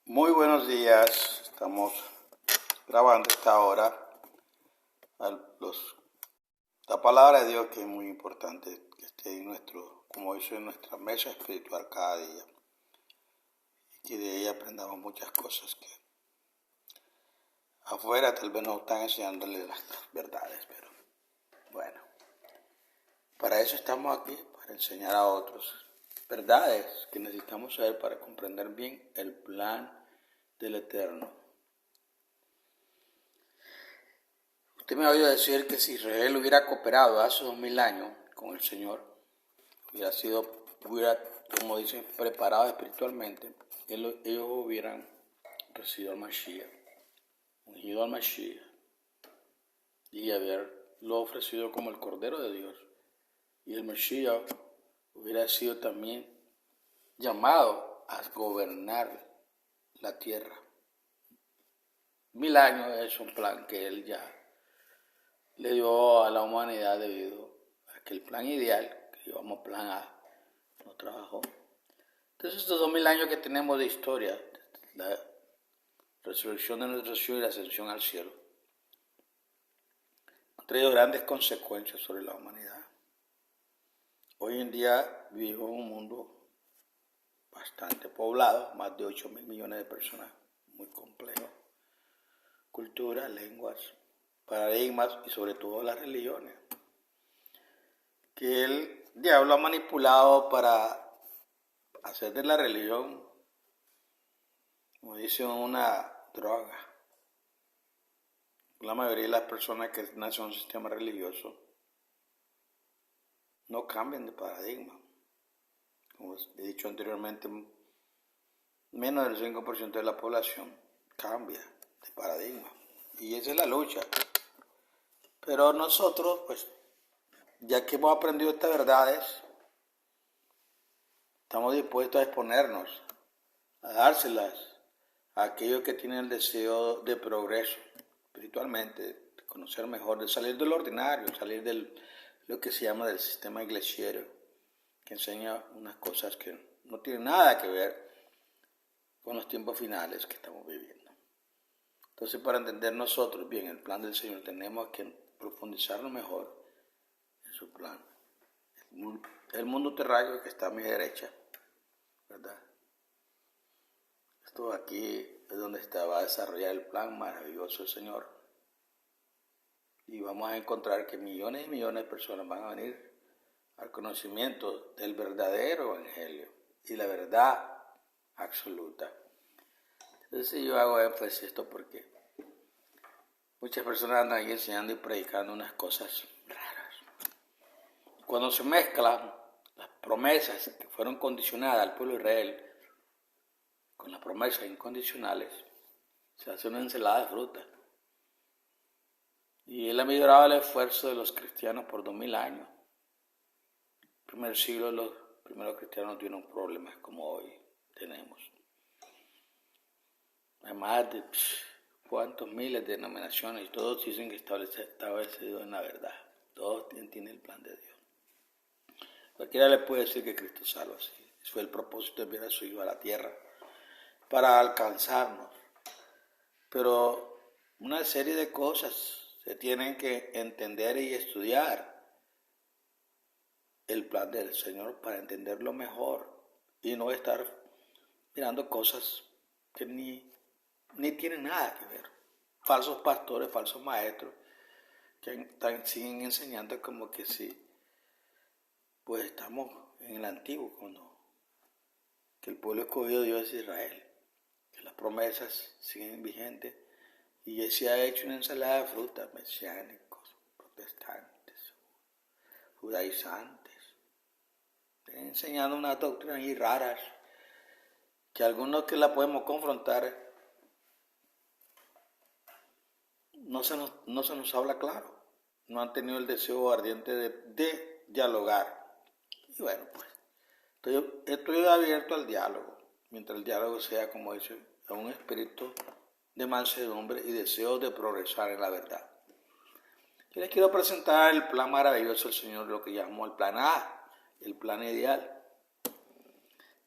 Muy buenos días, estamos grabando esta hora la palabra de Dios, que es muy importante que esté en como dice, en nuestra mesa espiritual cada día, y que de ella aprendamos muchas cosas que afuera tal vez no están enseñándole las verdades, pero bueno, para eso estamos aquí, para enseñar a otros verdades que necesitamos saber para comprender bien el plan del Eterno. Usted me ha oído decir que si Israel hubiera cooperado hace 2000 años con el Señor, hubiera, como dicen, preparado espiritualmente, ellos hubieran recibido al Mashiach, ungido al Mashiach, y haberlo ofrecido como el Cordero de Dios. Y el Mashiach hubiera sido también llamado a gobernar la tierra. 1000 años es un plan que él ya le dio a la humanidad debido a que el plan ideal, que llevamos plan A, no trabajó. Entonces estos 2000 años que tenemos de historia, la resurrección de nuestro Señor y la ascensión al cielo, han traído grandes consecuencias sobre la humanidad. Hoy en día vivimos en un mundo bastante poblado, más de 8.000 millones de personas, muy complejo. Culturas, lenguas, paradigmas y sobre todo las religiones, que el diablo ha manipulado para hacer de la religión, como dicen, una droga. La mayoría de las personas que nacen en un sistema religioso no cambian de paradigma. Como he dicho anteriormente, menos del 5% de la población cambia de paradigma. Y esa es la lucha. Pero nosotros, pues, ya que hemos aprendido estas verdades, estamos dispuestos a exponernos, a dárselas a aquellos que tienen el deseo de progreso espiritualmente, de conocer mejor, de salir de lo ordinario, salir de lo que se llama del sistema iglesiero, que enseña unas cosas que no tienen nada que ver con los tiempos finales que estamos viviendo. Entonces, para entender nosotros bien el plan del Señor, tenemos que profundizarlo mejor en su plan. El mundo terráqueo que está a mi derecha, ¿verdad? Esto aquí es donde va a desarrollar el plan maravilloso del Señor. Y vamos a encontrar que millones y millones de personas van a venir al conocimiento del verdadero evangelio y la verdad absoluta. Entonces yo hago énfasis esto porque muchas personas andan ahí enseñando y predicando unas cosas raras. Cuando se mezclan las promesas que fueron condicionadas al pueblo de Israel con las promesas incondicionales, se hace una ensalada de fruta. Y él ha mejorado el esfuerzo de los cristianos por 2000 años. En el primer siglo los primeros cristianos no tuvieron problemas como hoy tenemos. Hay más de cuántos miles de denominaciones y todos dicen que establecidos en la verdad. Todos tienen el plan de Dios. Cualquiera le puede decir que Cristo salva, sí. Eso fue el propósito de enviar a su Hijo a la tierra para alcanzarnos. Pero una serie de cosas se tienen que entender y estudiar el plan del Señor para entenderlo mejor y no estar mirando cosas que ni tienen nada que ver. Falsos pastores, falsos maestros que siguen enseñando como que sí, pues estamos en el antiguo, que el pueblo escogido de Dios es Israel, que las promesas siguen vigentes y se ha hecho una ensalada de frutas, mesiánicos, protestantes, judaizantes, enseñando unas doctrinas ahí raras, que algunos que la podemos confrontar no se nos habla claro, no han tenido el deseo ardiente de dialogar. Y bueno, pues estoy abierto al diálogo, mientras el diálogo sea, como dice, un espíritu de mansedumbre y deseo de progresar en la verdad. Yo les quiero presentar el plan maravilloso del Señor, lo que llamó el plan A, el plan ideal.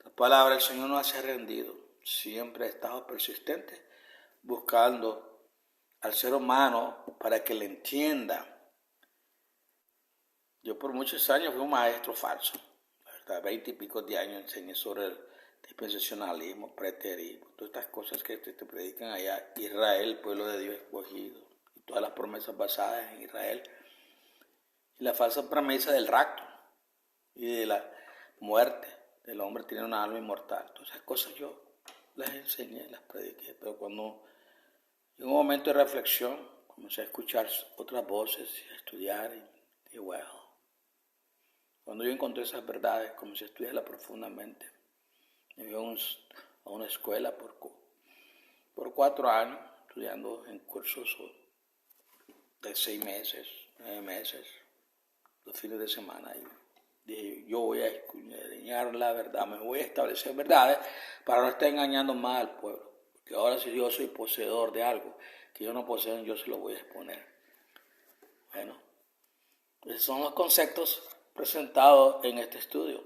La palabra del Señor no se ha rendido. siempre he estado persistente buscando al ser humano para que le entienda. Yo por muchos años fui un maestro falso, la verdad, 20 y pico de años enseñé sobre el dispensacionalismo, preterismo, todas estas cosas que te predican allá, Israel, el pueblo de Dios escogido, y todas las promesas basadas en Israel, y la falsa promesa del rapto y de la muerte del hombre tiene una alma inmortal. Todas esas cosas yo las enseñé, las prediqué, pero cuando en un momento de reflexión comencé a escuchar otras voces y a estudiar y dije, wow. Cuando yo encontré esas verdades, comencé a estudiarlas profundamente. Me fui a una escuela por 4 años, estudiando en cursos de 6 meses, 9 meses, los fines de semana. Y dije, yo voy a escudriñar la verdad, me voy a establecer verdades para no estar engañando más al pueblo. Porque ahora si yo soy poseedor de algo que yo no poseo, yo se lo voy a exponer. Bueno, esos son los conceptos presentados en este estudio.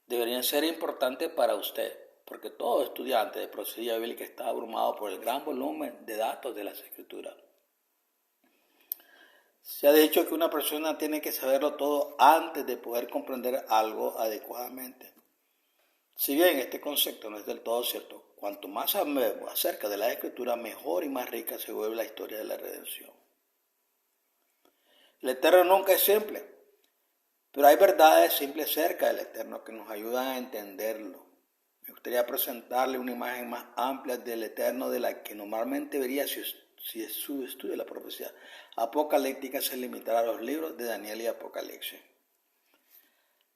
Deberían ser importantes para usted, porque todo estudiante de procedencia bíblica está abrumado por el gran volumen de datos de las Escrituras. Se ha dicho que una persona tiene que saberlo todo antes de poder comprender algo adecuadamente. Si bien este concepto no es del todo cierto, cuanto más sabemos acerca de la Escritura, mejor y más rica se vuelve la historia de la redención. El Eterno nunca es simple, pero hay verdades simples cerca del Eterno que nos ayudan a entenderlo. Me gustaría presentarle una imagen más amplia del Eterno de la que normalmente vería si su estudio de la profecía apocalíptica se limitara a los libros de Daniel y Apocalipsis.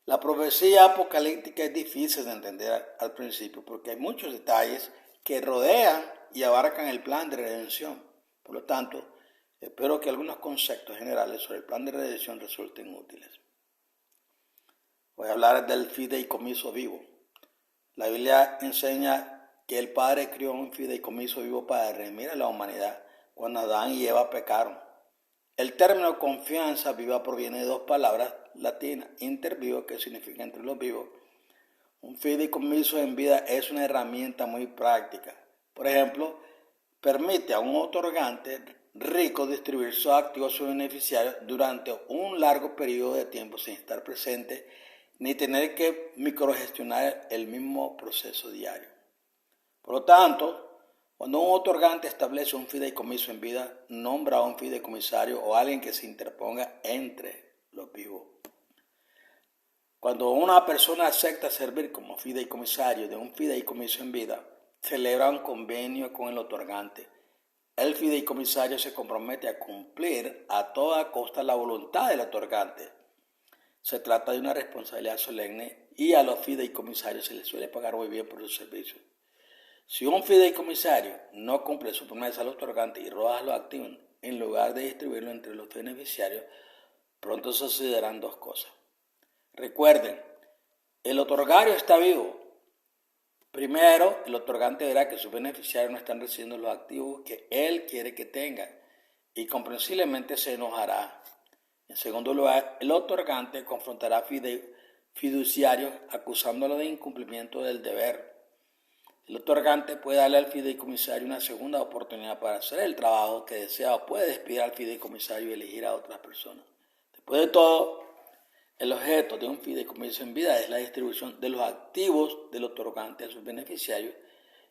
La profecía apocalíptica es difícil de entender al principio porque hay muchos detalles que rodean y abarcan el plan de redención. Por lo tanto, espero que algunos conceptos generales sobre el plan de redención resulten útiles. Voy a hablar del fideicomiso vivo. La Biblia enseña que el Padre creó un fideicomiso vivo para redimir a la humanidad cuando Adán y Eva pecaron. El término confianza viva proviene de 2 palabras latinas, inter vivo, que significa entre los vivos. Un fideicomiso en vida es una herramienta muy práctica. Por ejemplo, permite a un otorgante rico distribuir sus activos a sus beneficiarios durante un largo periodo de tiempo sin estar presente ni tener que microgestionar el mismo proceso diario. Por lo tanto, cuando un otorgante establece un fideicomiso en vida, nombra a un fideicomisario o alguien que se interponga entre los vivos. Cuando una persona acepta servir como fideicomisario de un fideicomiso en vida, celebra un convenio con el otorgante. El fideicomisario se compromete a cumplir a toda costa la voluntad del otorgante. Se trata de una responsabilidad solemne y a los fideicomisarios se les suele pagar muy bien por sus servicios. Si un fideicomisario no cumple su promesa al otorgante y roba los activos en lugar de distribuirlo entre los beneficiarios, pronto sucederán 2 cosas. Recuerden, el otorgario está vivo. Primero, el otorgante verá que sus beneficiarios no están recibiendo los activos que él quiere que tengan y comprensiblemente se enojará. En segundo lugar, el otorgante confrontará fiduciarios acusándolo de incumplimiento del deber. El otorgante puede darle al fideicomisario una segunda oportunidad para hacer el trabajo que desea o puede despedir al fideicomisario y elegir a otras personas. Después de todo, el objeto de un fideicomiso en vida es la distribución de los activos del otorgante a sus beneficiarios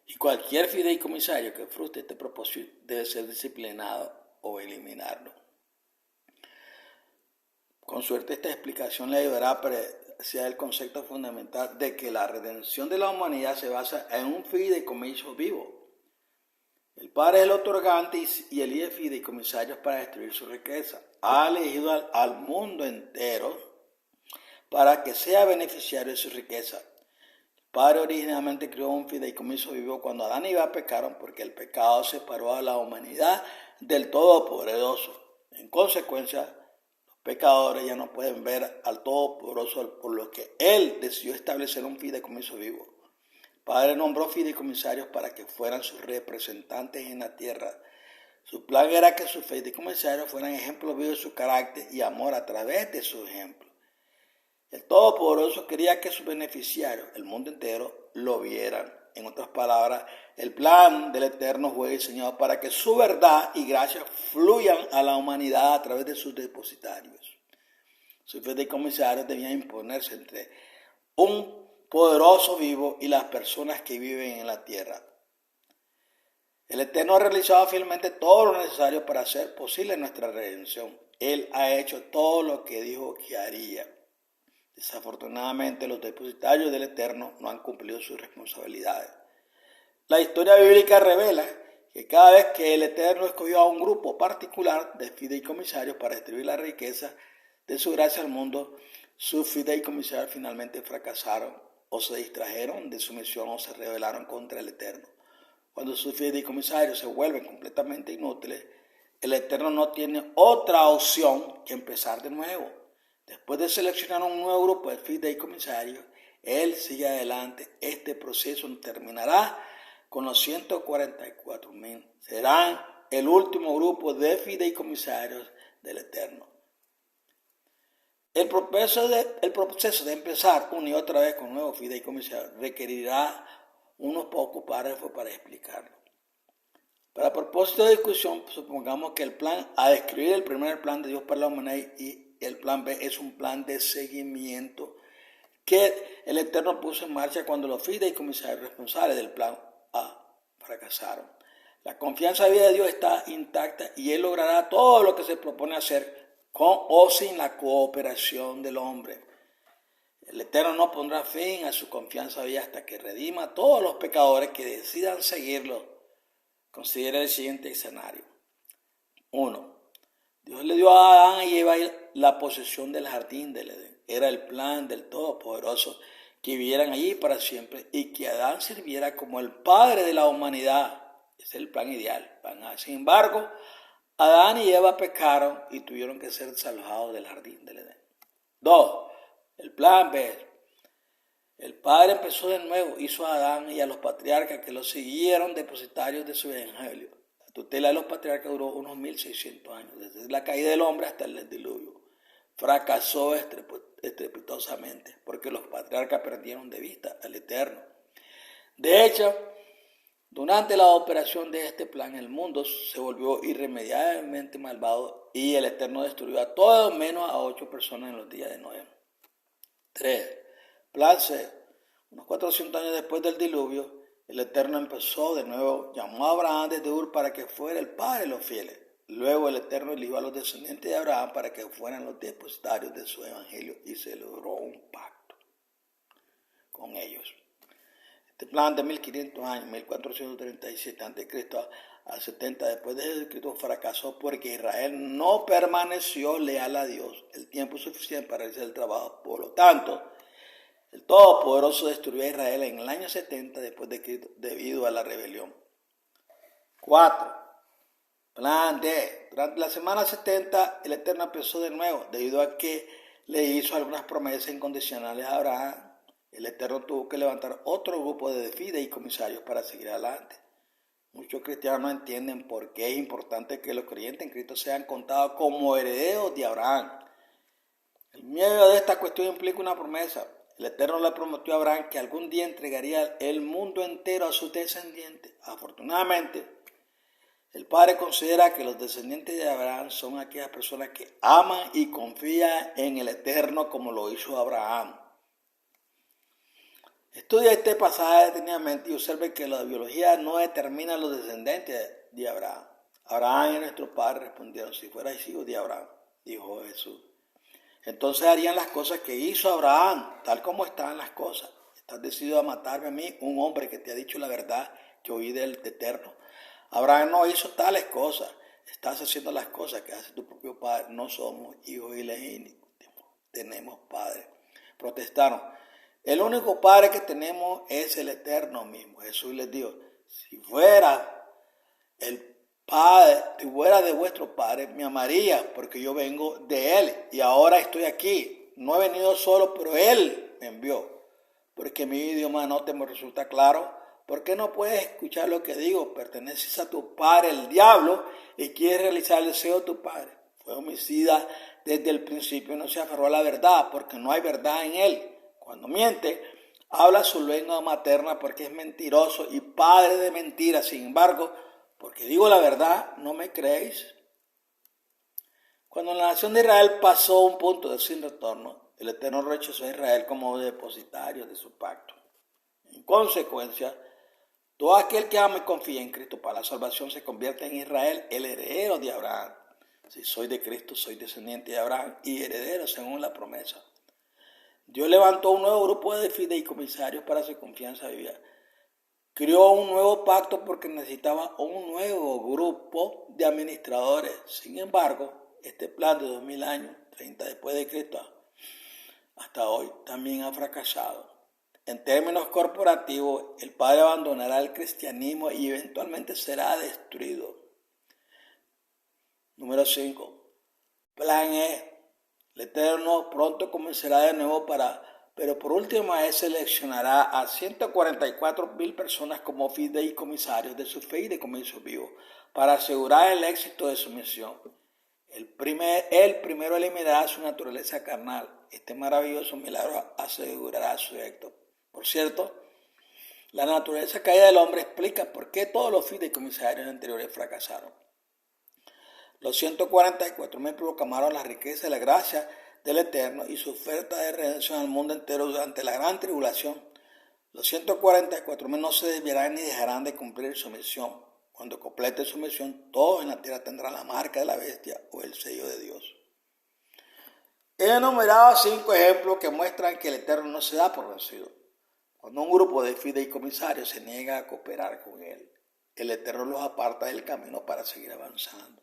y cualquier fideicomisario que frustre este propósito debe ser disciplinado o eliminarlo. Con suerte esta explicación le ayudará a apreciar el concepto fundamental de que la redención de la humanidad se basa en un fideicomiso vivo. El Padre es el otorgante y elige fideicomisarios para destruir su riqueza. Ha elegido al mundo entero para que sea beneficiario de su riqueza. El Padre originalmente creó un fideicomiso vivo cuando Adán y Eva pecaron porque el pecado separó a la humanidad del Todopoderoso. En consecuencia, pecadores ya no pueden ver al Todopoderoso, por lo que Él decidió establecer un fideicomiso vivo. El Padre nombró fideicomisarios para que fueran sus representantes en la tierra. Su plan era que sus fideicomisarios fueran ejemplos vivos de su carácter y amor a través de su ejemplo. El Todopoderoso quería que sus beneficiarios, el mundo entero, lo vieran. En otras palabras, el plan del Eterno fue diseñado para que su verdad y gracia fluyan a la humanidad a través de sus depositarios. Sus fideicomisarios debían imponerse entre un poderoso vivo y las personas que viven en la tierra. El Eterno ha realizado fielmente todo lo necesario para hacer posible nuestra redención. Él ha hecho todo lo que dijo que haría. Desafortunadamente, los depositarios del Eterno no han cumplido sus responsabilidades. La historia bíblica revela que cada vez que el Eterno escogió a un grupo particular de fideicomisarios para distribuir la riqueza de su gracia al mundo, sus fideicomisarios finalmente fracasaron o se distrajeron de su misión o se rebelaron contra el Eterno. Cuando sus fideicomisarios se vuelven completamente inútiles, el Eterno no tiene otra opción que empezar de nuevo. Después de seleccionar un nuevo grupo de fideicomisarios, Él sigue adelante. Este proceso terminará con los 144,000. Serán el último grupo de fideicomisarios del Eterno. El proceso de empezar una y otra vez con nuevos fideicomisarios requerirá unos pocos párrafos para explicarlo. Para propósito de discusión, supongamos que el plan a describir el primer plan de Dios para la humanidad y el plan B es un plan de seguimiento que el Eterno puso en marcha cuando los fideicomisarios responsables del plan A fracasaron. La confianza de vida de Dios está intacta y Él logrará todo lo que se propone hacer con o sin la cooperación del hombre. El Eterno no pondrá fin a su confianza de vida hasta que redima a todos los pecadores que decidan seguirlo. Considera el siguiente escenario. 1. Dios le dio a Adán y Eva la posesión del jardín del Edén. Era el plan del Todopoderoso que vivieran allí para siempre y que Adán sirviera como el padre de la humanidad. Ese es el plan ideal. Sin embargo, Adán y Eva pecaron y tuvieron que ser desalojados del jardín del Edén. 2. El plan B. El Padre empezó de nuevo, hizo a Adán y a los patriarcas que lo siguieron depositarios de su evangelio. La tutela de los patriarcas duró unos 1600 años, desde la caída del hombre hasta el diluvio. Fracasó estrepitosamente porque los patriarcas perdieron de vista al Eterno. De hecho, durante la operación de este plan, el mundo se volvió irremediablemente malvado y el Eterno destruyó a todos menos a 8 personas en los días de Noé. 3. Plan C. Unos 400 años después del diluvio, el Eterno empezó de nuevo, llamó a Abraham desde Ur para que fuera el padre de los fieles. Luego el Eterno eligió a los descendientes de Abraham para que fueran los depositarios de su evangelio y se logró un pacto con ellos. Este plan de 1500 años, 1437 a.C. a 70 después de Jesucristo, fracasó porque Israel no permaneció leal a Dios el tiempo suficiente para realizar el trabajo. Por lo tanto, el Todopoderoso destruyó a Israel en el año 70 después de Cristo debido a la rebelión. 4. Plan D. Durante la semana 70, el Eterno empezó de nuevo debido a que le hizo algunas promesas incondicionales a Abraham. El Eterno tuvo que levantar otro grupo de fideicomisarios para seguir adelante. Muchos cristianos no entienden por qué es importante que los creyentes en Cristo sean contados como herederos de Abraham. El miedo de esta cuestión implica una promesa. El Eterno le prometió a Abraham que algún día entregaría el mundo entero a sus descendientes. Afortunadamente, el Padre considera que los descendientes de Abraham son aquellas personas que aman y confían en el Eterno como lo hizo Abraham. Estudia este pasaje detenidamente y observe que la biología no determina los descendientes de Abraham. Abraham y nuestro padre respondieron: si fuerais hijos de Abraham, dijo Jesús, entonces harían las cosas que hizo Abraham, tal como están las cosas. Estás decidido a matarme a mí, un hombre que te ha dicho la verdad que oí del Eterno. Abraham no hizo tales cosas. Estás haciendo las cosas que hace tu propio padre. No somos hijos ilegítimos, tenemos padre. Protestaron: el único padre que tenemos es el Eterno mismo. Jesús les dijo: si fuera el Padre, si fuera de vuestro Padre, me amaría porque yo vengo de Él y ahora estoy aquí. No he venido solo, pero Él me envió. Porque mi idioma no te me resulta claro. ¿Por qué no puedes escuchar lo que digo? Perteneces a tu padre, el diablo, y quieres realizar el deseo de tu padre. Fue homicida desde el principio y no se aferró a la verdad porque no hay verdad en él. Cuando miente, habla su lengua materna porque es mentiroso y padre de mentiras. Sin embargo, porque digo la verdad, ¿no me creéis? Cuando la nación de Israel pasó un punto de sin retorno, el Eterno rechazó a Israel como depositario de su pacto. En consecuencia, todo aquel que ama y confía en Cristo para la salvación se convierte en Israel, el heredero de Abraham. Si soy de Cristo, soy descendiente de Abraham y heredero según la promesa. Dios levantó un nuevo grupo de fideicomisarios para su confianza vivida. Creó un nuevo pacto porque necesitaba un nuevo grupo de administradores. Sin embargo, este plan de 2000 años, 30 después de Cristo, hasta hoy, también ha fracasado. En términos corporativos, el Padre abandonará el cristianismo y eventualmente será destruido. Número 5. Plan E. El Eterno pronto comenzará de nuevo pero por última vez seleccionará a 144,000 personas como fideicomisarios de su fideicomiso vivo para asegurar el éxito de su misión. Él primero eliminará su naturaleza carnal. Este maravilloso milagro asegurará su éxito. Por cierto, la naturaleza caída del hombre explica por qué todos los fideicomisarios anteriores fracasaron. Los 144,000 proclamaron la riqueza y la gracia del Eterno y su oferta de redención al mundo entero durante la gran tribulación. Los 144,000 no se desviarán ni dejarán de cumplir su misión. Cuando complete su misión, todos en la tierra tendrán la marca de la bestia o el sello de Dios. He enumerado 5 ejemplos que muestran que el Eterno no se da por vencido. Cuando un grupo de fideicomisarios se niega a cooperar con él, el Eterno los aparta del camino para seguir avanzando.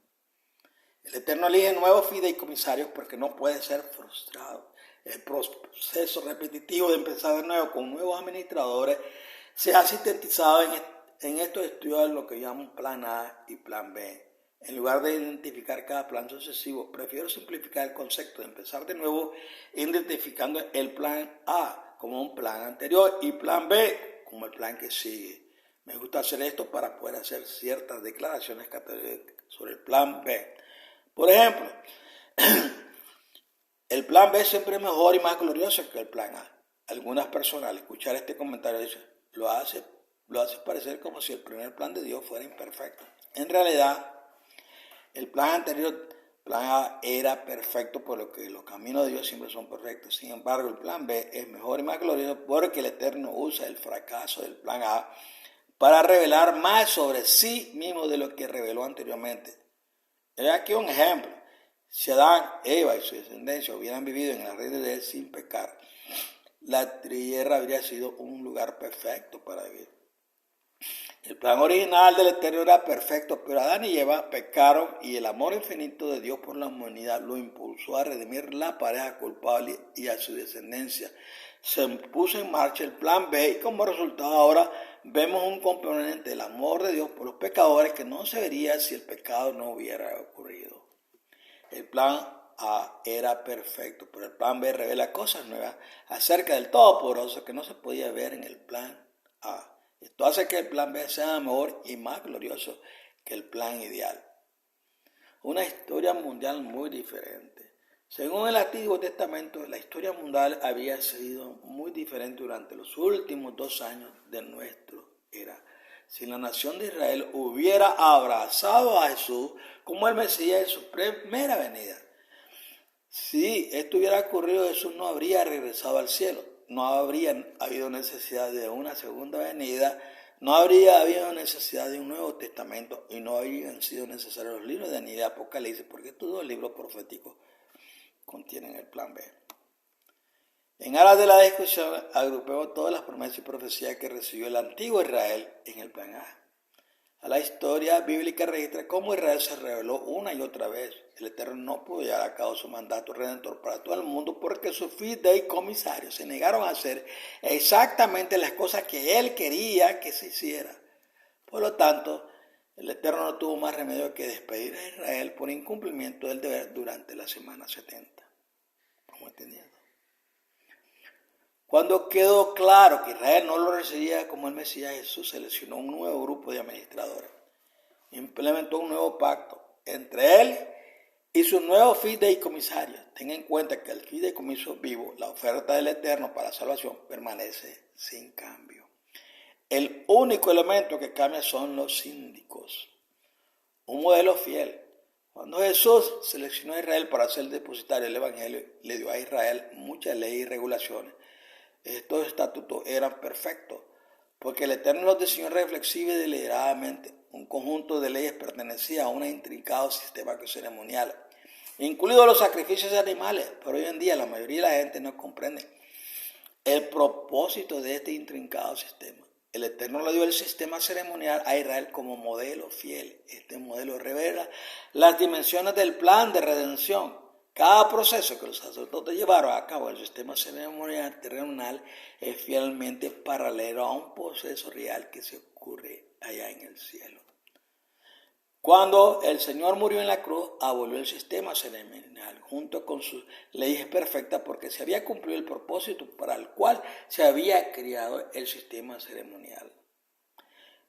El Eterno elige nuevos fideicomisarios porque no puede ser frustrado. El proceso repetitivo de empezar de nuevo con nuevos administradores se ha sintetizado en estos estudios de lo que llaman plan A y plan B. En lugar de identificar cada plan sucesivo, prefiero simplificar el concepto de empezar de nuevo identificando el plan A como un plan anterior y plan B como el plan que sigue. Me gusta hacer esto para poder hacer ciertas declaraciones categóricas sobre el plan B. Por ejemplo, el plan B siempre es mejor y más glorioso que el plan A. Algunas personas al escuchar este comentario dicen, lo hace parecer como si el primer plan de Dios fuera imperfecto. En realidad, el plan anterior, plan A, era perfecto por lo que los caminos de Dios siempre son perfectos. Sin embargo, el plan B es mejor y más glorioso porque el Eterno usa el fracaso del plan A para revelar más sobre sí mismo de lo que reveló anteriormente. He aquí un ejemplo. Si Adán, Eva y su descendencia hubieran vivido en la red de él sin pecar, la tierra habría sido un lugar perfecto para vivir. El plan original del Eterno era perfecto, pero Adán y Eva pecaron y el amor infinito de Dios por la humanidad lo impulsó a redimir la pareja culpable y a su descendencia. Se puso en marcha el plan B y como resultado ahora vemos un componente del amor de Dios por los pecadores que no se vería si el pecado no hubiera ocurrido. El plan A era perfecto, pero el plan B revela cosas nuevas acerca del Todopoderoso que no se podía ver en el plan A. Esto hace que el plan B sea mejor y más glorioso que el plan ideal. Una historia mundial muy diferente. Según el Antiguo Testamento, la historia mundial había sido muy diferente durante los últimos 2 años de nuestra era. Si la nación de Israel hubiera abrazado a Jesús como el Mesías en su primera venida, si esto hubiera ocurrido, Jesús no habría regresado al cielo. No habría habido necesidad de una segunda venida, no habría habido necesidad de un Nuevo Testamento y no habrían sido necesarios los libros de Daniel y Apocalipsis, porque todos los libros proféticos contienen el plan B. En aras de la discusión, agrupemos todas las promesas y profecías que recibió el antiguo Israel en el plan A. A la historia bíblica registra cómo Israel se rebeló una y otra vez. El Eterno no pudo llevar a cabo su mandato redentor para todo el mundo porque sus fideicomisarios se negaron a hacer exactamente las cosas que él quería que se hiciera. Por lo tanto, el Eterno no tuvo más remedio que despedir a Israel por incumplimiento del deber durante la semana 70. ¿Cómo entendiendo? Cuando quedó claro que Israel no lo recibía como el Mesías, Jesús seleccionó un nuevo grupo de administradores. Implementó un nuevo pacto entre él y sus nuevos fideicomisarios. Tenga en cuenta que el fideicomiso vivo, la oferta del Eterno para la salvación, permanece sin cambio. El único elemento que cambia son los síndicos. Un modelo fiel. Cuando Jesús seleccionó a Israel para ser depositario del Evangelio, le dio a Israel muchas leyes y regulaciones. Estos estatutos eran perfectos, porque el Eterno los diseñó reflexiva y deliberadamente. Un conjunto de leyes pertenecía a un intrincado sistema ceremonial, incluidos los sacrificios de animales, pero hoy en día la mayoría de la gente no comprende el propósito de este intrincado sistema. El Eterno le dio el sistema ceremonial a Israel como modelo fiel. Este modelo revela las dimensiones del plan de redención. Cada proceso que los sacerdotes llevaron a cabo en el sistema ceremonial terrenal es fielmente paralelo a un proceso real que se ocurre allá en el cielo. Cuando el Señor murió en la cruz, abolió el sistema ceremonial junto con sus leyes perfectas, porque se había cumplido el propósito para el cual se había creado el sistema ceremonial.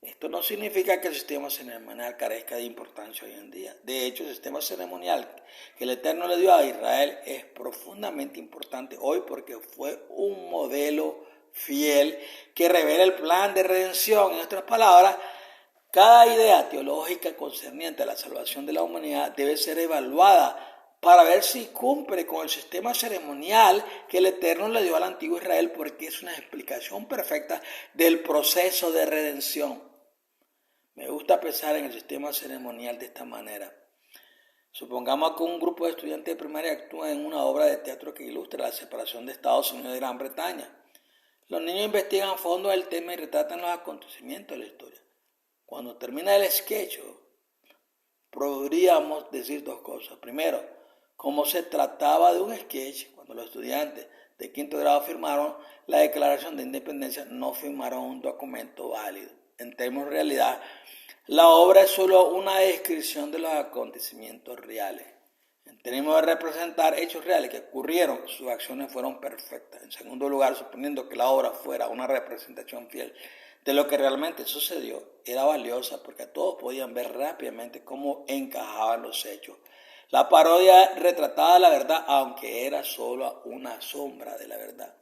Esto no significa que el sistema ceremonial carezca de importancia hoy en día. De hecho, el sistema ceremonial que el Eterno le dio a Israel es profundamente importante hoy porque fue un modelo fiel que revela el plan de redención. En otras palabras, cada idea teológica concerniente a la salvación de la humanidad debe ser evaluada para ver si cumple con el sistema ceremonial que el Eterno le dio al antiguo Israel, porque es una explicación perfecta del proceso de redención. Me gusta pensar en el sistema ceremonial de esta manera. Supongamos que un grupo de estudiantes de primaria actúa en una obra de teatro que ilustra la separación de Estados Unidos y Gran Bretaña. Los niños investigan a fondo el tema y retratan los acontecimientos de la historia. Cuando termina el sketch, podríamos decir dos cosas. Primero, como se trataba de un sketch, cuando los estudiantes de quinto grado firmaron la Declaración de Independencia, no firmaron un documento válido. En términos de realidad, la obra es solo una descripción de los acontecimientos reales. En términos de representar hechos reales que ocurrieron, sus acciones fueron perfectas. En segundo lugar, suponiendo que la obra fuera una representación fiel de lo que realmente sucedió, era valiosa porque todos podían ver rápidamente cómo encajaban los hechos. La parodia retrataba la verdad, aunque era solo una sombra de la verdad.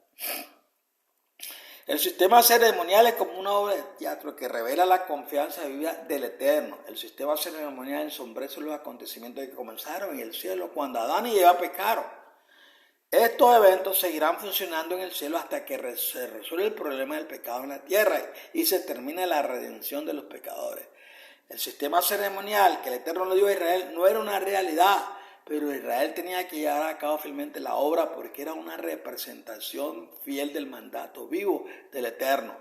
El sistema ceremonial es como una obra de teatro que revela la confianza viva del Eterno. El sistema ceremonial ensombrece los acontecimientos que comenzaron en el cielo cuando Adán y Eva pecaron. Estos eventos seguirán funcionando en el cielo hasta que se resuelva el problema del pecado en la tierra y se termine la redención de los pecadores. El sistema ceremonial que el Eterno le dio a Israel no era una realidad, pero Israel tenía que llevar a cabo fielmente la obra porque era una representación fiel del mandato vivo del Eterno.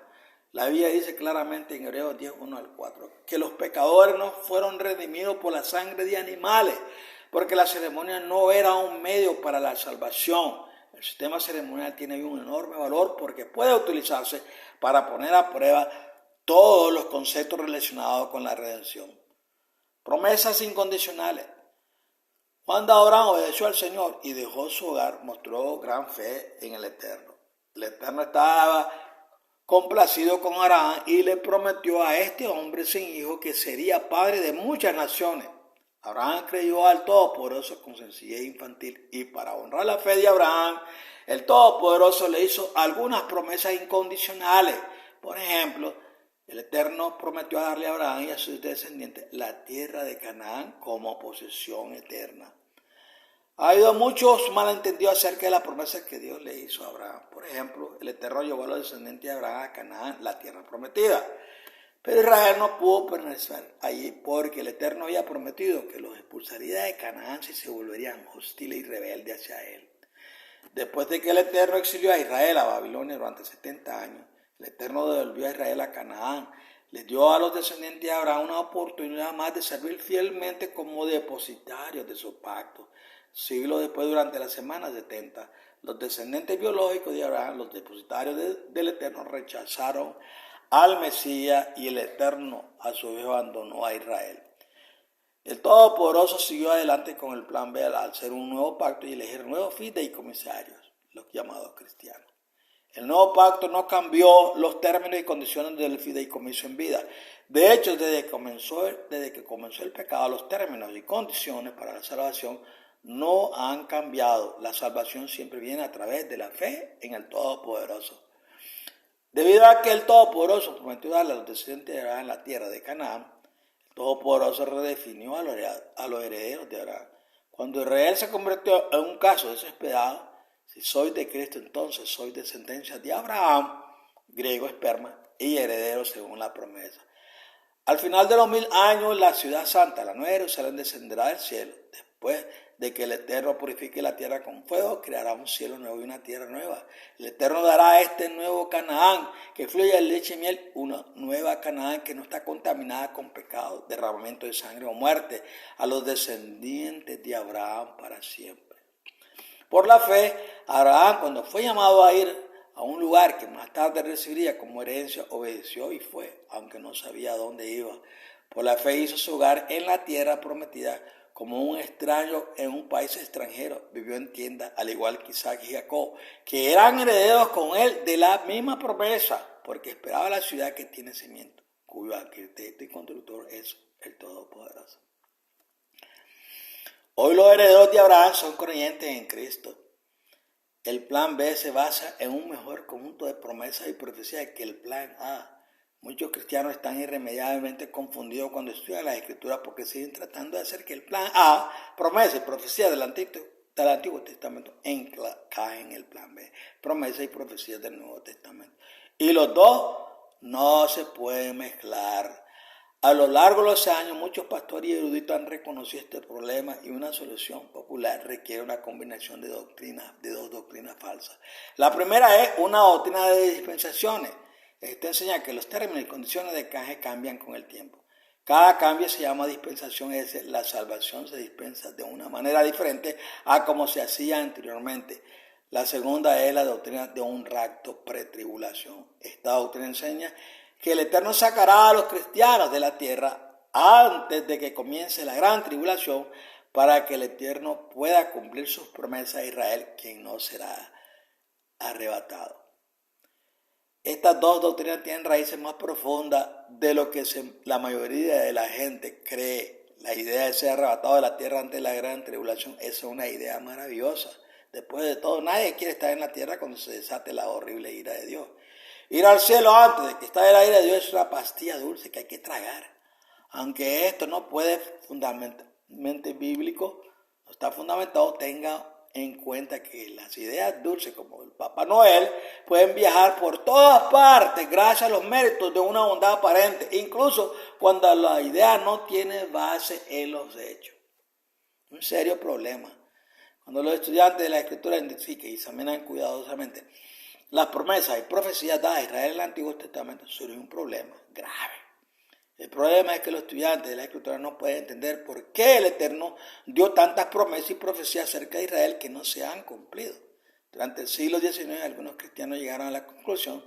La Biblia dice claramente en Hebreos 10, 1 al 4, que los pecadores no fueron redimidos por la sangre de animales, porque la ceremonia no era un medio para la salvación. El sistema ceremonial tiene un enorme valor porque puede utilizarse para poner a prueba todos los conceptos relacionados con la redención. Promesas incondicionales. Cuando Abraham obedeció al Señor y dejó su hogar, mostró gran fe en el Eterno. El Eterno estaba complacido con Abraham y le prometió a este hombre sin hijo que sería padre de muchas naciones. Abraham creyó al Todopoderoso con sencillez infantil y para honrar la fe de Abraham, el Todopoderoso le hizo algunas promesas incondicionales. Por ejemplo, el Eterno prometió darle a Abraham y a sus descendientes la tierra de Canaán como posesión eterna. Ha habido muchos malentendidos acerca de la promesa que Dios le hizo a Abraham. Por ejemplo, el Eterno llevó a los descendientes de Abraham a Canaán, la tierra prometida. Pero Israel no pudo permanecer allí porque el Eterno había prometido que los expulsaría de Canaán si se volverían hostiles y rebeldes hacia él. Después de que el Eterno exilió a Israel a Babilonia durante 70 años, el Eterno devolvió a Israel a Canaán. Le dio a los descendientes de Abraham una oportunidad más de servir fielmente como depositarios de su pacto. Siglos después, durante la semana 70, los descendientes biológicos de Abraham, los depositarios del Eterno, rechazaron al Mesías y el Eterno a su vez abandonó a Israel. El Todopoderoso siguió adelante con el plan B al hacer un nuevo pacto y elegir nuevos fideicomisarios, los llamados cristianos. El nuevo pacto no cambió los términos y condiciones del fideicomiso en vida. De hecho, desde que comenzó el pecado, los términos y condiciones para la salvación no han cambiado. La salvación siempre viene a través de la fe en el Todopoderoso. Debido a que el Todopoderoso prometió darle a los descendientes de Abraham la tierra de Canaán, el Todopoderoso redefinió a los herederos de Abraham. Cuando Israel se convirtió en un caso desesperado, si sois de Cristo, entonces sois descendencia de Abraham, griego esperma, y herederos según la promesa. Al final de los 1000 años, la ciudad santa, la Nueva Jerusalén, descenderá del cielo. Después de que el Eterno purifique la tierra con fuego, creará un cielo nuevo y una tierra nueva. El Eterno dará a este nuevo Canaán, que fluye leche y miel, una nueva Canaán que no está contaminada con pecado, derramamiento de sangre o muerte, a los descendientes de Abraham para siempre. Por la fe, Abraham, cuando fue llamado a ir a un lugar que más tarde recibiría como herencia, obedeció y fue, aunque no sabía a dónde iba. Por la fe hizo su hogar en la tierra prometida como un extraño en un país extranjero. Vivió en tiendas, al igual que Isaac y Jacob, que eran herederos con él de la misma promesa, porque esperaba la ciudad que tiene cimiento, cuyo arquitecto y constructor es el Todopoderoso. Hoy los herederos de Abraham son creyentes en Cristo. El plan B se basa en un mejor conjunto de promesas y profecías que el plan A. Muchos cristianos están irremediablemente confundidos cuando estudian las Escrituras porque siguen tratando de hacer que el plan A, promesa y profecía del Antiguo Testamento, encajen en el plan B, promesas y profecías del Nuevo Testamento. Y los dos no se pueden mezclar. A lo largo de los años, muchos pastores y eruditos han reconocido este problema y una solución popular requiere una combinación de dos doctrinas falsas. La primera es una doctrina de dispensaciones. Esta enseña que los términos y condiciones de canje cambian con el tiempo. Cada cambio se llama dispensación, es decir, la salvación se dispensa de una manera diferente a como se hacía anteriormente. La segunda es la doctrina de un rapto pretribulación. Esta doctrina enseña que el Eterno sacará a los cristianos de la tierra antes de que comience la gran tribulación para que el Eterno pueda cumplir sus promesas a Israel, quien no será arrebatado. Estas dos doctrinas tienen raíces más profundas de lo que la mayoría de la gente cree. La idea de ser arrebatado de la tierra antes de la gran tribulación es una idea maravillosa. Después de todo, nadie quiere estar en la tierra cuando se desate la horrible ira de Dios. Ir al cielo antes de que esté la ira de Dios es una pastilla dulce que hay que tragar. Aunque esto no puede fundamentalmente bíblico, no está fundamentado, tenga en cuenta que las ideas dulces como el Papá Noel pueden viajar por todas partes gracias a los méritos de una bondad aparente, incluso cuando la idea no tiene base en los hechos. Un serio problema. Cuando los estudiantes de la Escritura identifican y examinan cuidadosamente las promesas y profecías dadas a Israel en el Antiguo Testamento, surge un problema grave. El problema es que los estudiantes de la Escritura no pueden entender por qué el Eterno dio tantas promesas y profecías acerca de Israel que no se han cumplido. Durante el siglo XIX, algunos cristianos llegaron a la conclusión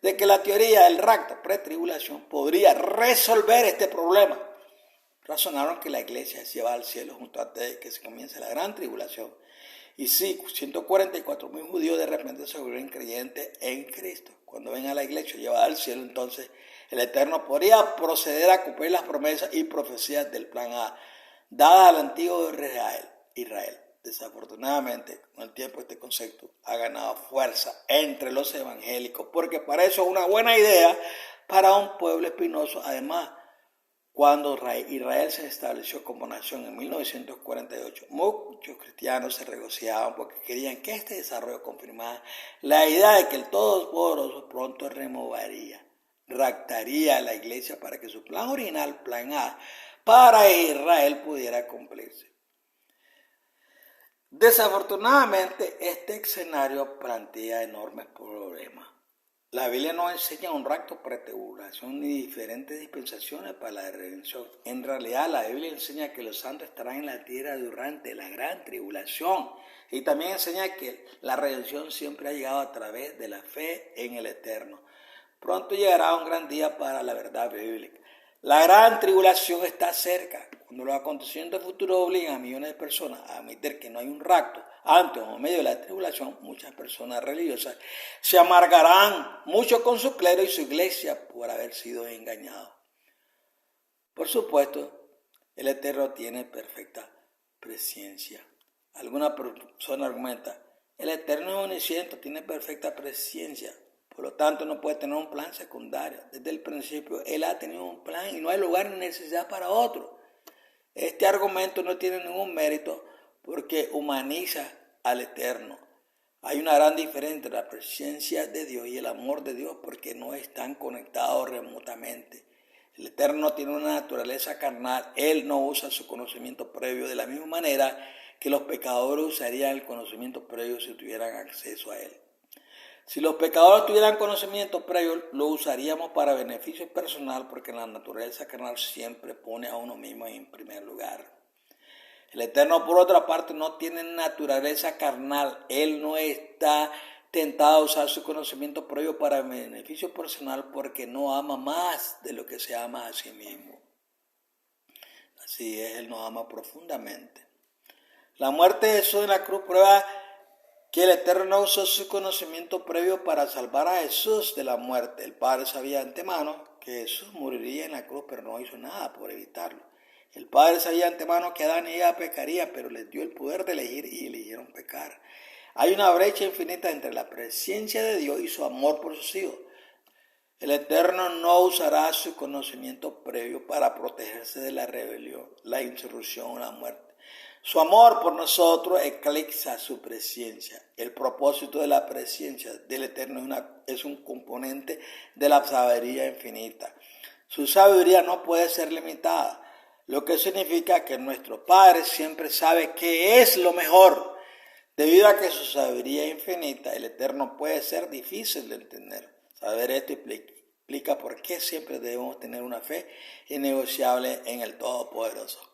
de que la teoría del rapto pretribulación podría resolver este problema. Razonaron que la iglesia se lleva al cielo junto antes de que se comience la gran tribulación. Y sí, 144,000 judíos de repente se volvieron creyentes en Cristo. Cuando ven a la iglesia llevada al cielo, entonces el Eterno podría proceder a cumplir las promesas y profecías del plan A, dadas al antiguo Israel. Desafortunadamente, con el tiempo este concepto ha ganado fuerza entre los evangélicos, porque para eso es una buena idea para un pueblo espinoso. Además, cuando Israel se estableció como nación en 1948, muchos cristianos se regocijaban porque querían que este desarrollo confirmara la idea de que el Todopoderoso pronto raptaría a la iglesia para que su plan original, plan A, para Israel pudiera cumplirse. Desafortunadamente, este escenario plantea enormes problemas. La Biblia no enseña un rapto pretribulación ni diferentes dispensaciones para la redención. En realidad, la Biblia enseña que los santos estarán en la tierra durante la gran tribulación. Y también enseña que la redención siempre ha llegado a través de la fe en el Eterno. Pronto llegará un gran día para la verdad bíblica. La gran tribulación está cerca. Cuando los acontecimientos futuros obligan a millones de personas a admitir que no hay un rapto antes o en medio de la tribulación, muchas personas religiosas se amargarán mucho con su clero y su iglesia por haber sido engañados. Por supuesto, el Eterno tiene perfecta presciencia. Alguna persona argumenta, el Eterno es omnisciente, tiene perfecta presciencia. Por lo tanto, no puede tener un plan secundario. Desde el principio, Él ha tenido un plan y no hay lugar ni necesidad para otro. Este argumento no tiene ningún mérito porque humaniza al Eterno. Hay una gran diferencia entre la presencia de Dios y el amor de Dios porque no están conectados remotamente. El Eterno tiene una naturaleza carnal. Él no usa su conocimiento previo de la misma manera que los pecadores usarían el conocimiento previo si tuvieran acceso a Él. Si los pecadores tuvieran conocimiento previo, lo usaríamos para beneficio personal porque la naturaleza carnal siempre pone a uno mismo en primer lugar. El Eterno, por otra parte, no tiene naturaleza carnal. Él no está tentado a usar su conocimiento previo para beneficio personal porque no ama más de lo que se ama a sí mismo. Así es, Él nos ama profundamente. La muerte de Jesús en la cruz prueba que el Eterno usó su conocimiento previo para salvar a Jesús de la muerte. El Padre sabía de antemano que Jesús moriría en la cruz, pero no hizo nada por evitarlo. El Padre sabía de antemano que Adán y Eva pecarían, pero les dio el poder de elegir y eligieron pecar. Hay una brecha infinita entre la presencia de Dios y su amor por sus hijos. El Eterno no usará su conocimiento previo para protegerse de la rebelión, la insurrección o la muerte. Su amor por nosotros eclipsa su presencia. El propósito de la presencia del Eterno es un componente de la sabiduría infinita. Su sabiduría no puede ser limitada, lo que significa que nuestro Padre siempre sabe qué es lo mejor. Debido a que su sabiduría es infinita, el Eterno puede ser difícil de entender. Saber esto explica por qué siempre debemos tener una fe innegociable en el Todopoderoso.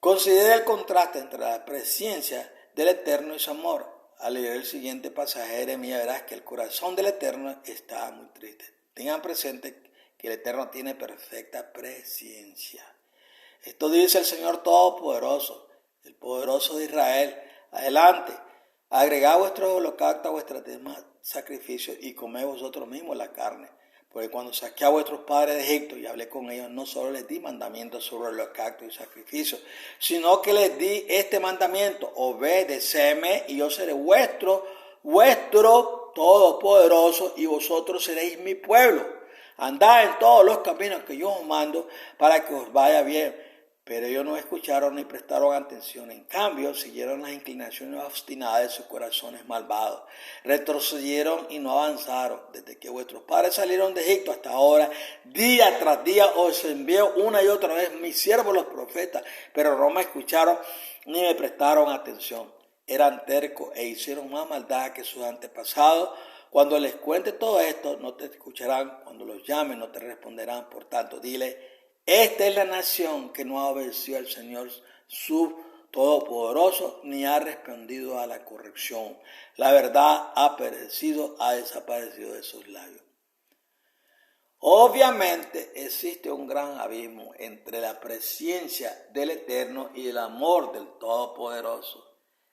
Considera el contraste entre la presencia del Eterno y su amor. Al leer el siguiente pasaje de Jeremías verás que el corazón del Eterno está muy triste. Tengan presente que el Eterno tiene perfecta presencia. Esto dice el Señor Todopoderoso, el poderoso de Israel. Adelante, agregad vuestros holocaustos a vuestros demás sacrificios y comed vosotros mismos la carne. Porque cuando saqué a vuestros padres de Egipto y hablé con ellos, no solo les di mandamientos sobre el holocausto y sacrificios, sino que les di este mandamiento: obedecedme y yo seré vuestro todopoderoso y vosotros seréis mi pueblo. Andad en todos los caminos que yo os mando para que os vaya bien. Pero ellos no escucharon ni prestaron atención. En cambio, siguieron las inclinaciones obstinadas de sus corazones malvados. Retrocedieron y no avanzaron. Desde que vuestros padres salieron de Egipto hasta ahora, día tras día os envío una y otra vez mis siervos los profetas, pero no me escucharon ni me prestaron atención. Eran tercos e hicieron más maldad que sus antepasados. Cuando les cuente todo esto, no te escucharán. Cuando los llamen, no te responderán. Por tanto, dile: esta es la nación que no ha obedecido al Señor su Todopoderoso, ni ha respondido a la corrección. La verdad ha perecido, ha desaparecido de sus labios. Obviamente existe un gran abismo entre la presencia del Eterno y el amor del Todopoderoso.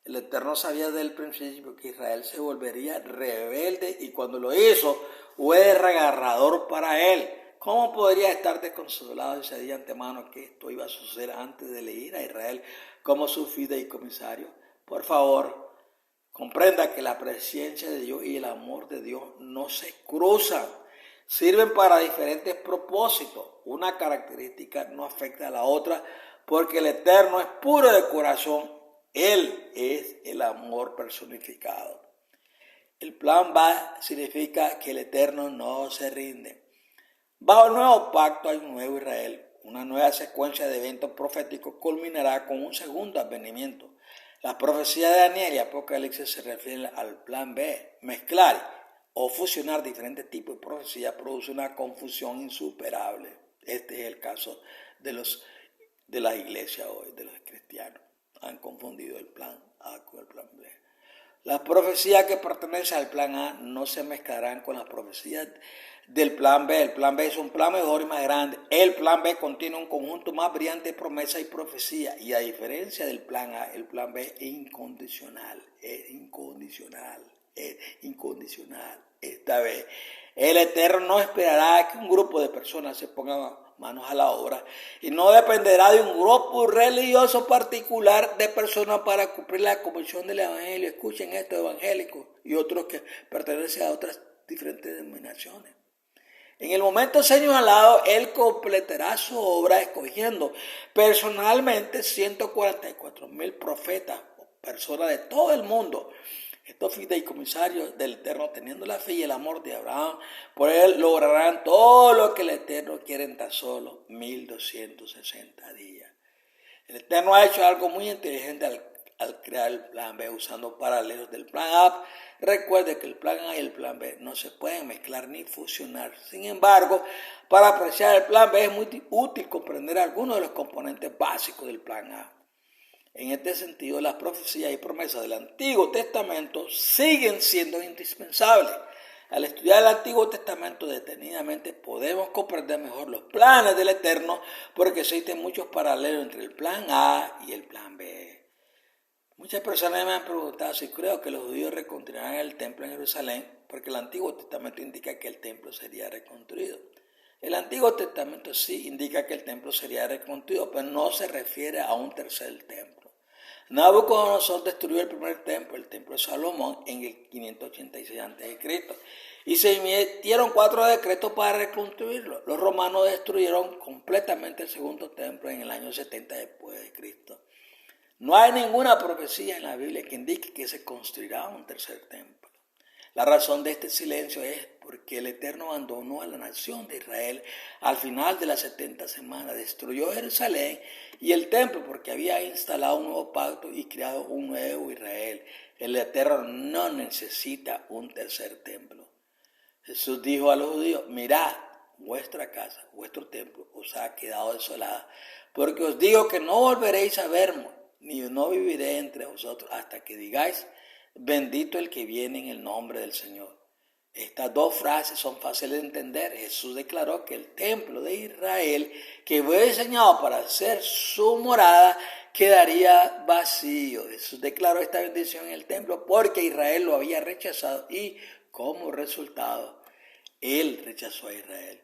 El Eterno sabía desde el principio que Israel se volvería rebelde y cuando lo hizo fue desgarrador para él. ¿Cómo podría estar desconsolado si sabía de antemano que esto iba a suceder antes de elegir a Israel como su fideicomisario? Por favor, comprenda que la presencia de Dios y el amor de Dios no se cruzan. Sirven para diferentes propósitos. Una característica no afecta a la otra porque el Eterno es puro de corazón. Él es el amor personificado. El plan B significa que el Eterno no se rinde. Bajo el nuevo pacto hay un nuevo Israel. Una nueva secuencia de eventos proféticos culminará con un segundo advenimiento. Las profecías de Daniel y Apocalipsis se refieren al plan B. Mezclar o fusionar diferentes tipos de profecías produce una confusión insuperable. Este es el caso de la iglesia hoy, de los cristianos. Han confundido el plan A con el plan B. Las profecías que pertenecen al plan A no se mezclarán con las profecías del plan B. El plan B es un plan mejor y más grande. El plan B contiene un conjunto más brillante de promesas y profecías. Y a diferencia del plan A, el plan B es incondicional. Es incondicional. Es incondicional. Esta vez, el Eterno no esperará que un grupo de personas se pongan manos a la obra y no dependerá de un grupo religioso particular de personas para cumplir la comisión del evangelio. Escuchen esto, evangélicos y otros que pertenecen a otras diferentes denominaciones. En el momento señalado, Él completará su obra escogiendo personalmente 144,000 profetas, personas de todo el mundo. Estos fideicomisarios del Eterno, teniendo la fe y el amor de Abraham, por Él lograrán todo lo que el Eterno quiere en tan solo 1260 días. El Eterno ha hecho algo muy inteligente al crear el plan B usando paralelos del plan A. Recuerde que el plan A y el plan B no se pueden mezclar ni fusionar. Sin embargo, para apreciar el plan B es muy útil comprender algunos de los componentes básicos del plan A. En este sentido, las profecías y promesas del Antiguo Testamento siguen siendo indispensables. Al estudiar el Antiguo Testamento detenidamente podemos comprender mejor los planes del Eterno porque existen muchos paralelos entre el plan A y el plan B. Muchas personas me han preguntado si creo que los judíos reconstruirán el templo en Jerusalén porque el Antiguo Testamento indica que el templo sería reconstruido. El Antiguo Testamento sí indica que el templo sería reconstruido, pero no se refiere a un tercer templo. Nabucodonosor destruyó el primer templo, el templo de Salomón, en el 586 a.C. y se emitieron 4 decretos para reconstruirlo. Los romanos destruyeron completamente el segundo templo en el año 70 después de Cristo. No hay ninguna profecía en la Biblia que indique que se construirá un tercer templo. La razón de este silencio es porque el Eterno abandonó a la nación de Israel al final de las 70 semanas, destruyó Jerusalén y el templo porque había instalado un nuevo pacto y creado un nuevo Israel. El Eterno no necesita un tercer templo. Jesús dijo a los judíos: mirad, vuestra casa, vuestro templo os ha quedado desolada, porque os digo que no volveréis a verme, ni no viviré entre vosotros hasta que digáis: bendito el que viene en el nombre del Señor. Estas dos frases son fáciles de entender. Jesús declaró que el templo de Israel, que fue diseñado para ser su morada, quedaría vacío. Jesús declaró esta bendición en el templo porque Israel lo había rechazado y como resultado, Él rechazó a Israel.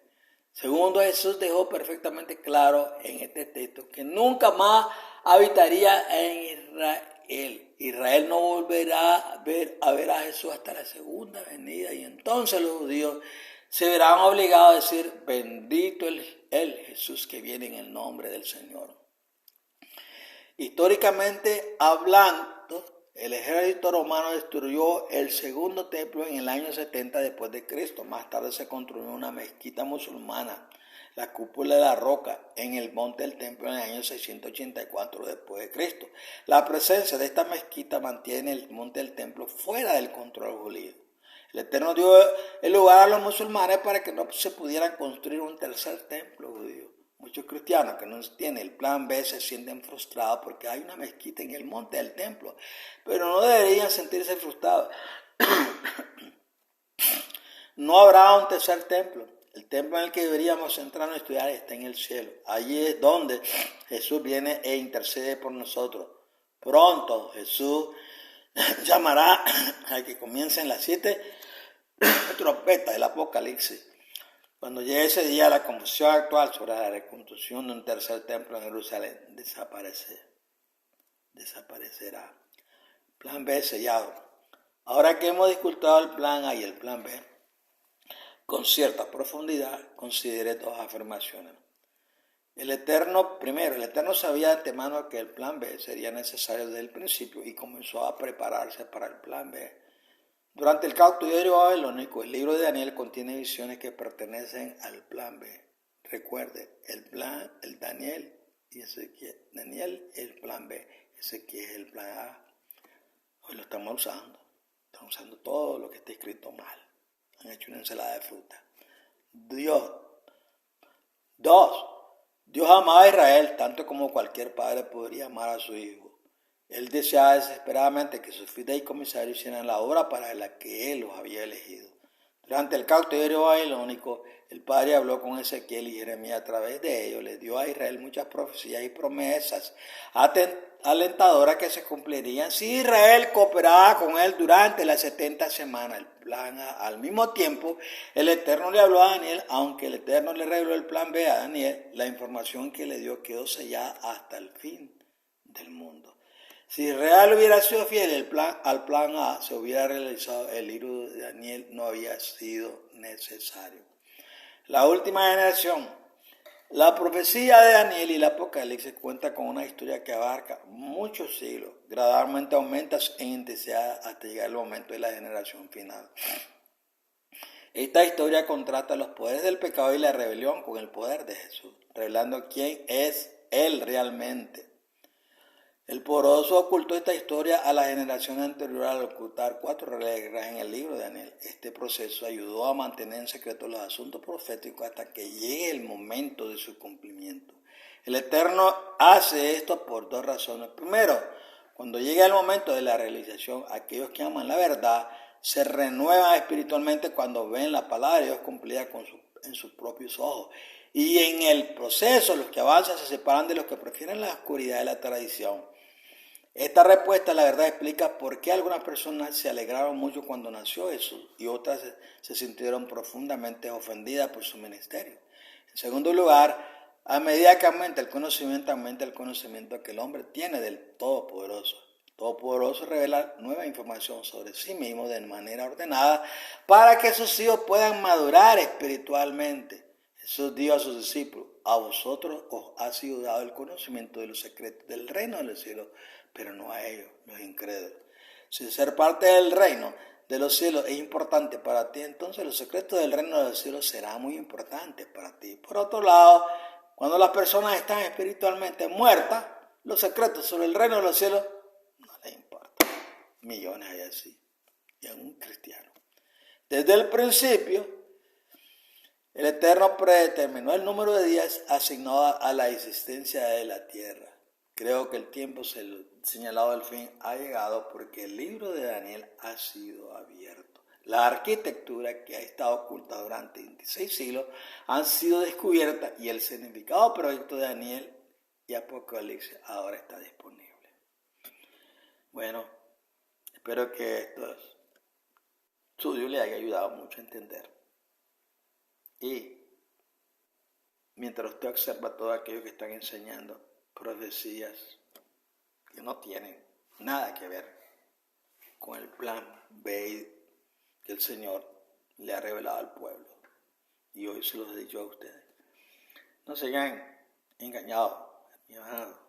Segundo, Jesús dejó perfectamente claro en este texto que nunca más habitaría en Israel. Israel no volverá a ver a Jesús hasta la segunda venida y entonces los judíos se verán obligados a decir: bendito el Jesús que viene en el nombre del Señor. Históricamente hablando, el ejército romano destruyó el segundo templo en el año 70 después de Cristo. Más tarde se construyó una mezquita musulmana, la cúpula de la roca, en el monte del templo en el año 684 después de Cristo. La presencia de esta mezquita mantiene el monte del templo fuera del control judío. El Eterno dio el lugar a los musulmanes para que no se pudieran construir un tercer templo judío. Muchos cristianos que no tienen el plan B se sienten frustrados porque hay una mezquita en el monte del templo, pero no deberían sentirse frustrados. No habrá un tercer templo. El templo en el que deberíamos centrarnos y estudiar está en el cielo. Allí es donde Jesús viene e intercede por nosotros. Pronto Jesús llamará a que comiencen las 7 trompetas del Apocalipsis. Cuando llegue ese día, la confusión actual sobre la reconstrucción de un tercer templo en Jerusalén desaparecerá. Plan B sellado. Ahora que hemos discutido el plan A y el plan B con cierta profundidad, considere dos afirmaciones. El Eterno sabía de antemano que el plan B sería necesario desde el principio y comenzó a prepararse para el plan B. Durante el cautiverio babilónico, el libro de Daniel contiene visiones que pertenecen al plan B. Recuerde, el Daniel y Ezequiel. Daniel es el plan B, Ezequiel es el plan A. Hoy lo estamos usando todo lo que está escrito mal. Han hecho una ensalada de fruta. Dios amaba a Israel tanto como cualquier padre podría amar a su hijo. Él deseaba desesperadamente que sus fideicomisarios hicieran la obra para la que Él los había elegido. Durante el cautiverio babilónico, el Padre habló con Ezequiel y Jeremías a través de ellos. Les dio a Israel muchas profecías y promesas alentadoras que se cumplirían si Israel cooperaba con él durante las 70 semanas. El plan A. Al mismo tiempo, el Eterno le habló a Daniel, aunque el Eterno le reveló el plan B a Daniel, la información que le dio quedó sellada hasta el fin del mundo. Si Israel hubiera sido fiel al plan A, se hubiera realizado el libro de Daniel, no había sido necesario. La última generación. La profecía de Daniel y el Apocalipsis cuenta con una historia que abarca muchos siglos. Gradualmente aumenta en intensidad hasta llegar el momento de la generación final. Esta historia contrasta los poderes del pecado y la rebelión con el poder de Jesús, revelando quién es Él realmente. El poderoso ocultó esta historia a la generación anterior al ocultar 4 reglas en el libro de Daniel. Este proceso ayudó a mantener en secreto los asuntos proféticos hasta que llegue el momento de su cumplimiento. El Eterno hace esto por 2 razones. Primero, cuando llega el momento de la realización, aquellos que aman la verdad se renuevan espiritualmente cuando ven la palabra de Dios cumplida en sus propios ojos. Y en el proceso, los que avanzan se separan de los que prefieren la oscuridad de la tradición. Esta respuesta, la verdad, explica por qué algunas personas se alegraron mucho cuando nació Jesús y otras se sintieron profundamente ofendidas por su ministerio. En segundo lugar, a medida que aumenta el conocimiento que el hombre tiene del Todopoderoso. El Todopoderoso revela nueva información sobre sí mismo de manera ordenada para que sus hijos puedan madurar espiritualmente. Jesús dijo a sus discípulos: a vosotros os ha sido dado el conocimiento de los secretos del reino de los cielos, pero no a ellos, los incrédulos. Si ser parte del reino de los cielos es importante para ti, entonces los secretos del reino de los cielos serán muy importantes para ti. Por otro lado, cuando las personas están espiritualmente muertas, los secretos sobre el reino de los cielos no les importan. Millones hay así, y en un cristiano. Desde el principio, el Eterno predeterminó el número de días asignado a la existencia de la tierra. Creo que el tiempo señalado del fin ha llegado porque el libro de Daniel ha sido abierto. La arquitectura que ha estado oculta durante 26 siglos han sido descubiertas y el significado perfecto de Daniel y Apocalipsis ahora está disponible. Bueno, espero que estos estudios les haya ayudado mucho a entender. Y mientras usted observa todo aquello que están enseñando, profecías que no tienen nada que ver con el plan B que el Señor le ha revelado al pueblo. Y hoy se los he dicho a ustedes. No se hayan engañados, mi amado.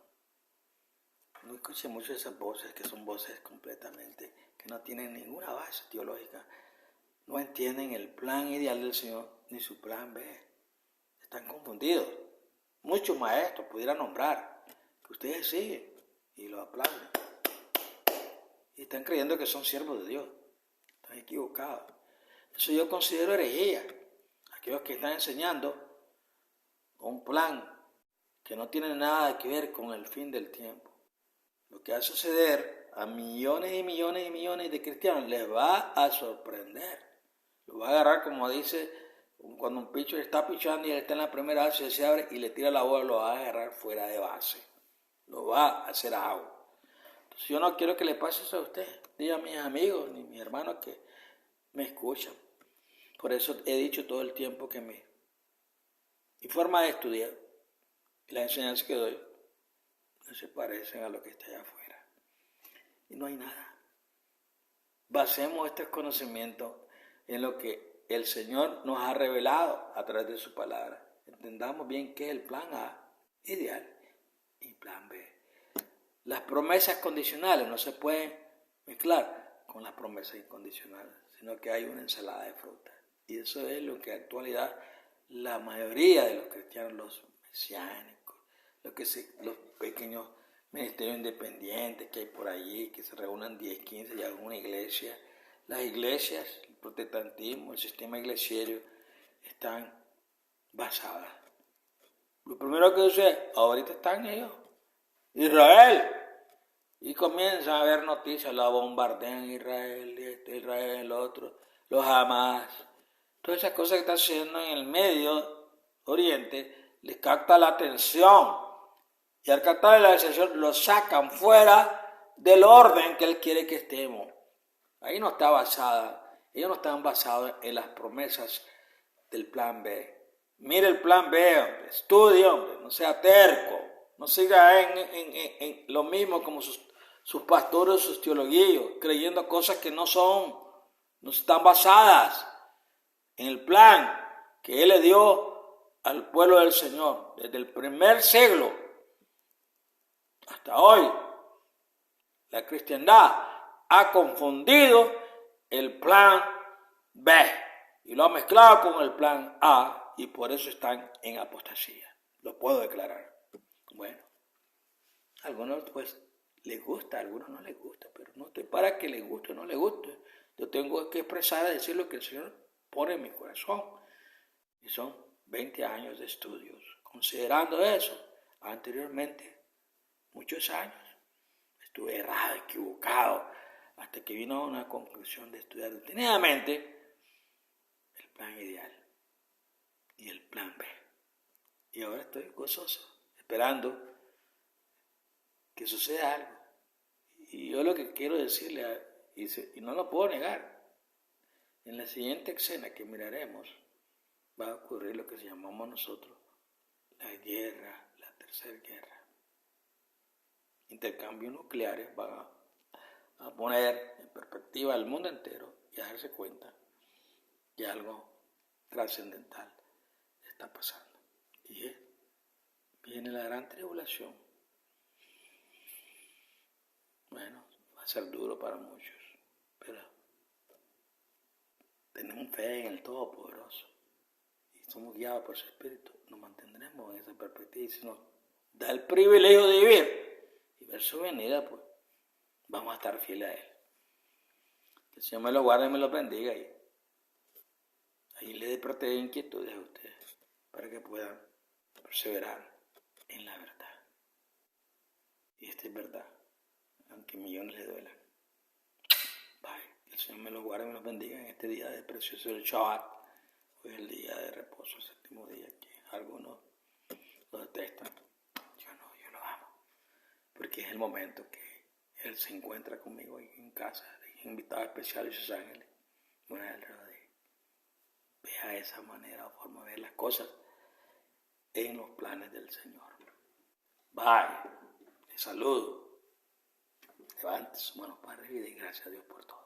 No escuchen mucho esas voces que son voces completamente, que no tienen ninguna base teológica. No entienden el plan ideal del Señor ni su plan B. Están confundidos. Muchos maestros pudieran nombrar que ustedes siguen y lo aplauden. Y están creyendo que son siervos de Dios. Están equivocados. Eso yo considero herejía. Aquellos que están enseñando un plan que no tiene nada que ver con el fin del tiempo. Lo que va a suceder a millones y millones y millones de cristianos les va a sorprender. Lo va a agarrar, como dice, cuando un pitcher está pichando y él está en la primera base, se abre y le tira la bola, lo va a agarrar fuera de base. Lo va a hacer agua. Entonces yo no quiero que le pase eso a usted, ni a mis amigos, ni a mis hermanos que me escuchan. Por eso he dicho todo el tiempo que mi forma de estudiar y la enseñanza que doy no se parecen a lo que está allá afuera. Y no hay nada. Basemos estos conocimientos en lo que el Señor nos ha revelado a través de su palabra. Entendamos bien qué es el plan A, ideal, y plan B. Las promesas condicionales no se pueden mezclar con las promesas incondicionales, sino que hay una ensalada de frutas. Y eso es lo que en la actualidad la mayoría de los cristianos, los mesiánicos, los pequeños ministerios independientes que hay por allí, que se reúnen 10, 15 y alguna iglesia. Las iglesias, el protestantismo, el sistema iglesiario están basadas. Lo primero que sucede, ahorita están ellos, Israel, y comienzan a ver noticias, la bombardean Israel, Israel, el otro, los Hamas, todas esas cosas que están sucediendo en el Medio Oriente les capta la atención. Y al captar la atención lo sacan fuera del orden que Él quiere que estemos. Ahí no está basada, ellos no están basados en las promesas del plan B. Mire el plan B, hombre, estudie, hombre, no sea terco, no siga en lo mismo como sus pastores, sus teologías, creyendo cosas que no están basadas en el plan que Él le dio al pueblo del Señor. Desde el primer siglo hasta hoy, la cristiandad ha confundido el plan B y lo ha mezclado con el plan A y por eso están en apostasía. Lo puedo declarar. Bueno, a algunos pues les gusta, a algunos no les gusta, pero no estoy para que les guste o no les guste. Yo tengo que expresar, decir lo que el Señor pone en mi corazón. Y son 20 años de estudios. Considerando eso, anteriormente, muchos años, estuve errado, equivocado, hasta que vino a una conclusión de estudiar detenidamente el plan ideal y el plan B. Y ahora estoy gozoso, esperando que suceda algo. Y yo lo que quiero decirle, y no lo puedo negar, en la siguiente escena que miraremos, va a ocurrir lo que llamamos nosotros la guerra, la tercera guerra. Intercambios nucleares van a poner en perspectiva al mundo entero y a darse cuenta que algo trascendental está pasando. Y viene la gran tribulación. Bueno, va a ser duro para muchos, pero tenemos fe en el Todopoderoso y somos guiados por su Espíritu. Nos mantendremos en esa perspectiva y si nos da el privilegio de vivir y ver su venida, pues vamos a estar fieles a Él. Que el Señor me lo guarde y me lo bendiga y ahí le dé protege inquietudes a ustedes para que puedan perseverar en la verdad. Y esta es verdad, aunque millones le duelan. Bye. Que el Señor me lo guarde y me lo bendiga en este día de precioso del Shabbat. Hoy es el día de reposo, el séptimo día, que algunos lo detestan. Yo no, yo lo amo. Porque es el momento que Él se encuentra conmigo en casa, invitado especial de sus ángeles. Bueno, vea esa manera o forma de ver las cosas en los planes del Señor. Bye. Les saludo. Levante sus manos para arriba y gracias a Dios por todo.